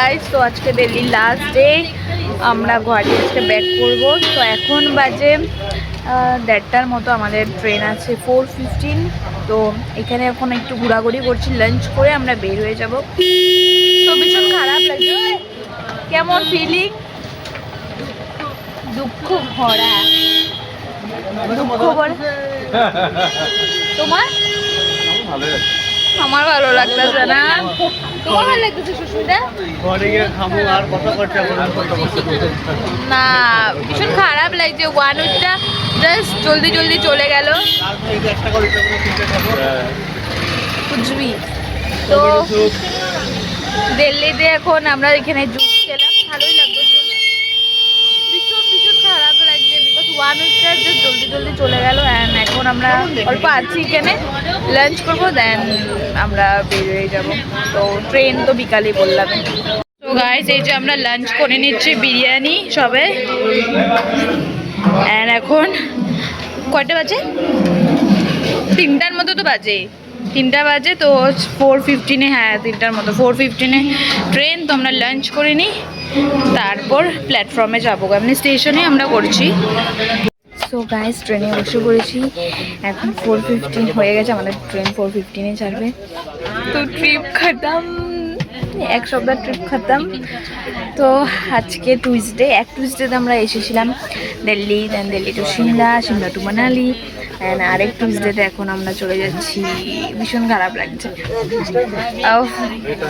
Guys, তো আজকে দিল্লির লাস্ট ডে, আমরা গুয়াহাটি আজকে ব্যাক করব। তো এখন বাজে 1:30টার মতো, আমাদের ট্রেন আছে 4:15। তো এখানে এখন একটু ঘোরাঘুরি করছি, লাঞ্চ করে আমরা বের হয়ে যাব। তো ভীষণ খারাপ লাগছে। কেমন ফিলিং? দুঃখ ভরা। দুঃখ ভরা তোমার? আমার ভালো লাগতেছে না। তোমার ভালো লাগতেছে সুস্মিতা? না, ভীষণ খারাপ লাগছে। ওয়ান উইকটা জাস্ট জলদি জলদি চলে গেল। বুঝবি তো দিল্লিতে এখন আমরা এখানে জুস খেলাম, ভালোই লাগলো। ভীষণ ভীষণ খারাপ লাগছে, বিকজ ওয়ান উইকটা জাস্ট জলদি জলদি চলে গেল। অ্যান্ড এখন আমরা অল্প আছি এখানে, লাঞ্চ করবো, দেন আমরা বের হয়ে যাব। তো ট্রেন তো বিকালে বললাম। তো গাইস, এই যে আমরা লাঞ্চ করে নিচ্ছি বিরিয়ানি সবে। অ্যান্ড এখন কয়টা বাজে? 3টার মতো তো বাজে, 3টা বাজে। তো 4:15-এ, হ্যাঁ 3টার মতো, 4:15-এ ট্রেন। তো আমরা লাঞ্চ করে নিই, তারপর প্ল্যাটফর্মে যাবো। এমনি স্টেশনে আমরা করছি। সো গাইস, ট্রেনে বসে পড়েছি। এখন 4:15 হয়ে গেছে, আমাদের ট্রেন 4:15-এ ছাড়বে। তো ট্রিপ খতম, এক সপ্তাহ ট্রিপ খতম। তো আজকে টুইসডে, টুইসডেতে আমরা এসেছিলাম Delhi, then Delhi to Shimla, Shimla to Manali. And আরেক টুইসডেতে এখন আমরা চলে যাচ্ছি। ভীষণ খারাপ লাগছে।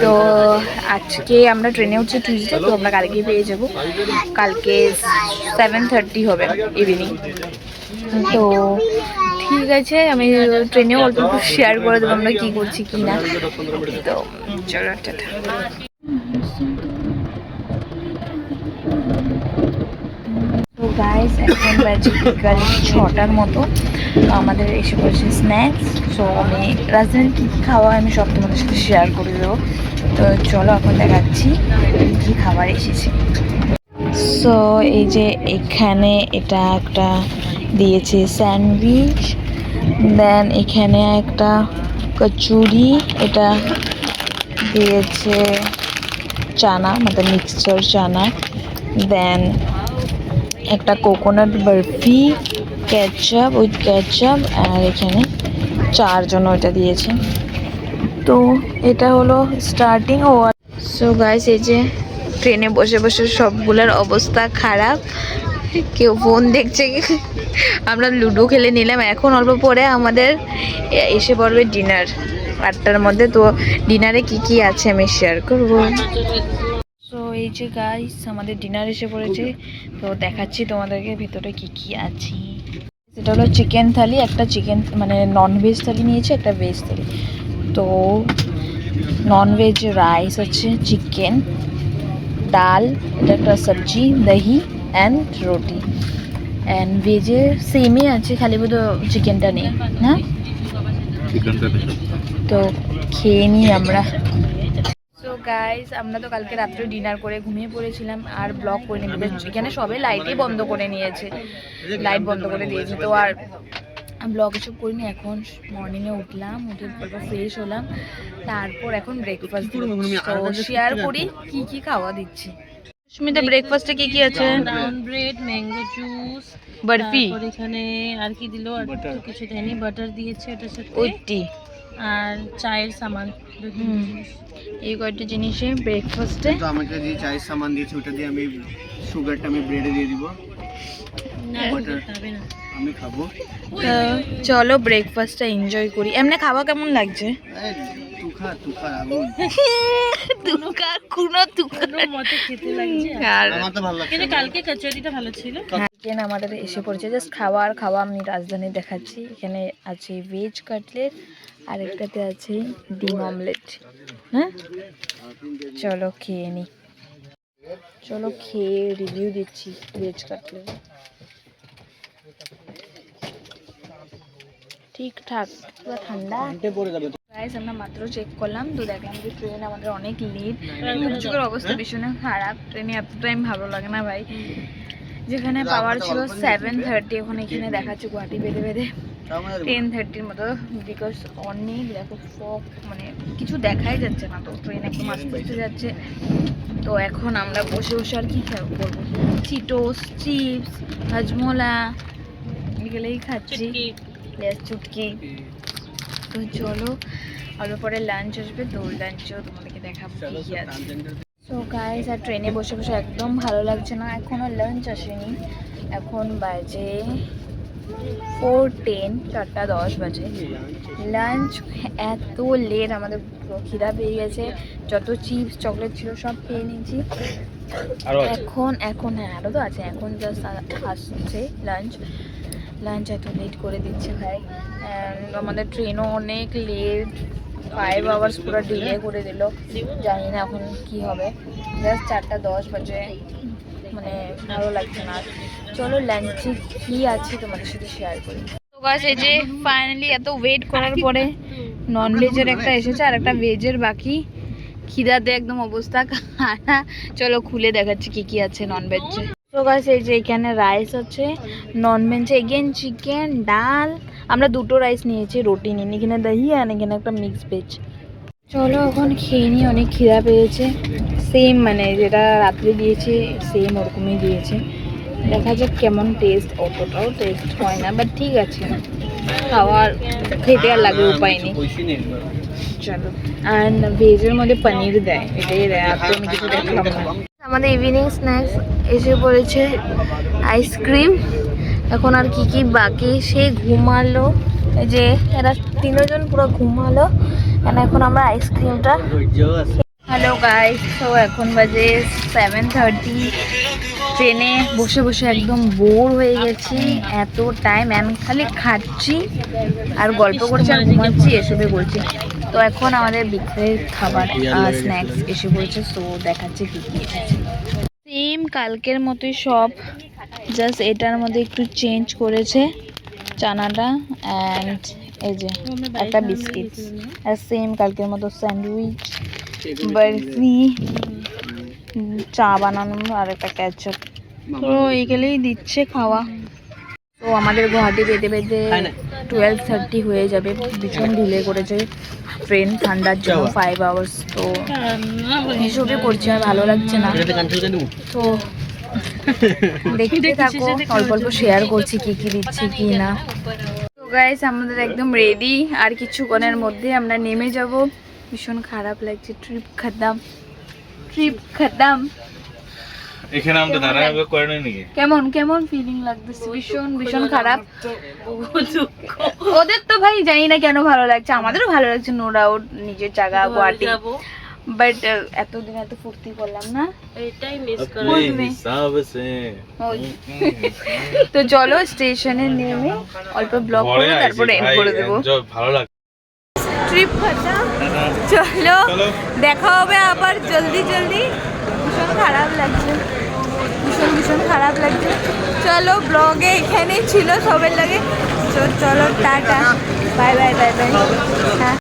তো আজকে আমরা ট্রেনে উঠছি টুইসডে, তো আমরা কালকে পেয়ে যাব। কালকে 7:30 হবে ইভিনিং। তো ঠিক আছে, আমি ট্রেনেও অল্প একটু শেয়ার করে দেবো আমরা কী করছি কি না। তো চলো, টাটা। তো গাইস, এখন বাজে বিকাল 6টার মতো। তো আমাদের এসে পড়েছে স্ন্যাক্স। সো আমি রাজধানীর কী কী খাওয়া আমি সব তোমাদের সাথে শেয়ার করে দেবো। তো চলো এখন দেখাচ্ছি কী কী খাবার এসেছে। সো এই যে এখানে এটা একটা দিয়েছে স্যান্ডউইচ, দেন এখানে একটা কচুরি, এটা দিয়েছে চানা, মানে মিক্সচার চানা, দেন একটা coconut barfi, ketchup, with ketchup, আর এখানে 4 জন ওইটা দিয়েছে। তো এটা হলো স্টার্টিং। সো গাইস, এই যে ট্রেনে বসে বসে সবগুলোর অবস্থা খারাপ। কেউ ফোন দেখছে, আমরা লুডো খেলে নিলাম। এখন অল্প পরে আমাদের এসে পড়বে ডিনার 8টার মধ্যে। তো ডিনারে কি কি আছে আমি শেয়ার করব। সো এই যে গাইস, আমাদের ডিনার এসে পড়েছে। তো দেখাচ্ছি তোমাদেরকে ভেতরে কি কি আছে। সেটা হলো চিকেন থালি, একটা চিকেন মানে ননভেজ থালি নিয়েছে, একটা ভেজ থালি। তো ননভেজ রাইস আছে, চিকেন, ডাল, এটা একটা সবজি, দহি অ্যান্ড রুটি। অ্যান্ড ভেজে সেমই আছে, খালি বোধ চিকেনটা নেই না। তো খেয়ে নিই আমরা। সো গাইস, আমরা তো কালকে রাত্রে ডিনার করে ঘুমিয়ে পড়েছিলাম, আর ব্লগ করে নিই। এখানে সবে লাইটই বন্ধ করে নিয়েছে, লাইট বন্ধ করে দিয়েছে। তো আর ব্লগ এসব করিনি। এখন মর্নিংয়ে উঠলাম, উঠে ফ্রেশ হলাম, তারপর এখন ব্রেকফাস্ট শেয়ার করি কি কি খাওয়া দিচ্ছি। সুস্মিতা, ব্রেকফাস্টে কি কি আছে? Brown bread, mango juice, barfi, আর এখানে আর কি দিলো, আর তো কিছু দেয়নি, বাটার দিয়েছে এটার সাথে, উইটি, আর চায়ের সামান। এই কয়েকটা জিনিসে ব্রেকফাস্টে। তো আমাকে যে চায়ের সামান দিয়েছে ওটা দিয়ে আমি সুগারটা আমি ব্রেডে দিয়ে দিব, না খাবে না, আমি খাবো। তো চলো ব্রেকফাস্টটা এনজয় করি। এমনি খাওয়া কেমন লাগছে? তুখা আগুন কোনো মতে খেতে লাগছে। আর আমার তো ভালো লাগছে। কিন্তু কালকে কচুরিটা ভালো ছিল। চিকেন আমাদের এসে পড়েছে, জাস্ট খাওয়া আর খাওয়া। আমি রাজধানী দেখাচ্ছি। এখানে আছে ভেজ কাটলেট, আর একটাতে আছে ডিম অমলেট। হ্যাঁ, চলো খেয়ে নিই। চলো খেয়ে রিভিউ দিচ্ছি ভেজ কাটলেট। ঠিকঠাক, পুরো ঠান্ডা। গাইস, আমরা মাত্র চেক করলাম, তো দেখলাম যে ট্রেন আমাদের অনেক লেট। যুগের অবস্থা ভীষণ খারাপ। ট্রেনে এত টাইম ভালো লাগে না ভাই। যেখানে পাওয়ার ছিল 7:30, এখন এখানে দেখাচ্ছে গুয়াহাটি বেঁধে বেঁধে 10:30 মতো, বিকজ অনেক দেখো ফগ, মানে কিছু দেখাই যাচ্ছে না, তো ট্রেন একদম আস্তে আস্তে যাচ্ছে। তো এখন আমরা বসে বসে আর কি করবো, চিটোস, চিপস, হাজমোলা এগুলোই খাচ্ছি, চুটকি। তো চলো অল্প পরে লাঞ্চ আসবে, তো লাঞ্চেও তোমাদেরকে দেখাবো কি কি আছে। সো গাইস, আর ট্রেনে বসে বসে একদম ভালো লাগছে না, এখনও লাঞ্চ আসেনি, এখন বাজে 4:10, 4:10 বাজে। লাঞ্চ এত লেট, আমাদের খিদা পেয়ে গেছে, যত চিপস চকলেট ছিল সব খেয়ে নিয়েছি। এখন হ্যাঁ আরও তো আছে, এখন জাস্ট আসছে লাঞ্চ এত লেট করে দিচ্ছে ভাই। আমাদের ট্রেনও অনেক লেট, 5 আওয়ার্স পুরো ডিলে করে দিল, জানি না এখন কি হবে। জাস্ট 4:10 বাজে, মানে ভালো লাগছে না। চলো লাঞ্চে কি আছে তোমাদের সাথে শেয়ার করি। তো গাছ এই যে ফাইনালি এত ওয়েট করার পরে ননভেজের একটা এসেছে আর একটা ভেজের বাকি। খিদাতে একদম অবস্থা খারাপ। চলো খুলে দেখাচ্ছি কি কি আছে ননভেজে। তো গাছ এই যে এখানে রাইস আছে, ননভেজে এগেন চিকেন, ডাল, আমরা দুটো রাইস নিয়েছি, রুটি নিয়ে এখানে দহি আর এখানে একটা মিক্স ভেজ। চলো এখন খেয়ে নিই, অনেক খিদা পেয়েছে। সেম মানে যেটা রাত্রে দিয়েছে সেম ওরকমই দিয়েছে, দেখা যাক কেমন টেস্ট। অতটাও টেস্ট হয় না, বাট ঠিক আছে, খাওয়ার খেতে আর লাগে, উপায় নেই। চলো, আর ভেজের মধ্যে পনির দেয়, এটাই দেয়, আর তো আমি কিছু দেখলাম না। আমাদের ইভিনিং স্ন্যাক্স এসে পড়েছে, আইসক্রিম। এখন আর কি কি বাকি, সে ঘুমালো, এই যে এরা তিনজন পুরো ঘুমালো, কেন এখন আমরা আইসক্রিমটা। হ্যালো গাইস, তো এখন বাজে 7:30, ট্রেনে বসে বসে একদম বোর হয়ে গেছি, এত টাইম আমি খালি খাচ্ছি আর গল্প করছি আর ঘুমাচ্ছি, এসবে বলছি। তো এখন আমাদের বিকেলের খাবার স্ন্যাক্স এসে পড়েছে, সো দেখাচ্ছে কী কী এসেছে। সেম কালকের মতোই সব, জাস্ট এটার মধ্যে একটু চেঞ্জ করেছে চানাটা, অ্যান্ড এই যে একটা বিস্কিট, আর সেম কালকের মতো স্যান্ডউইচ, বরফি, চা বানানো আর একটা ক্যাচআপ। তো এইগুলোই দিচ্ছে খাওয়া। তো আমাদের গুয়াহাটি যেতে যেতে 12:30 হয়ে যাবে, ভীষণ ডিলে করেছে ট্রেন ঠান্ডার জন্য 5 আওয়ার্স। তো এসবই করছে, আর ভালো লাগছে না। তো দেখতে থাকো, অল্প অল্প শেয়ার করছি কি কি দিচ্ছি কি না। তো গাইস আমাদের একদম রেডি, আর কিছুক্ষণের মধ্যে আমরা নেমে যাব। ভীষণ খারাপ লাগছে, ট্রিপ খতম। এখানে আমরা দাঁড়ানো করে নাই নাকি? কেমন কেমন ফিলিং লাগতেছে? ভীষণ খারাপ। ওদের তো ভাই জানি না কেন ভালো লাগছে, আমাদেরও ভালো লাগছে, নো ডাউট, নিজের জায়গা গুয়াহাটি, বাট এতদিন এত ফুর্তি করলাম না, এটাই মিস তো চলো স্টেশনে নেমে অল্প ব্লগ করে তারপরে এন্ড করে দেবো। ভালো লাগে ট্রিপ খতম, চলো দেখা হবে আবার জলদি। ভীষণ খারাপ লাগছে, ভীষণ খারাপ লাগছে। চলো ব্লগে এখানেই ছিল সবের লাগে, চলো টাটা, বাই বাই। হ্যাঁ।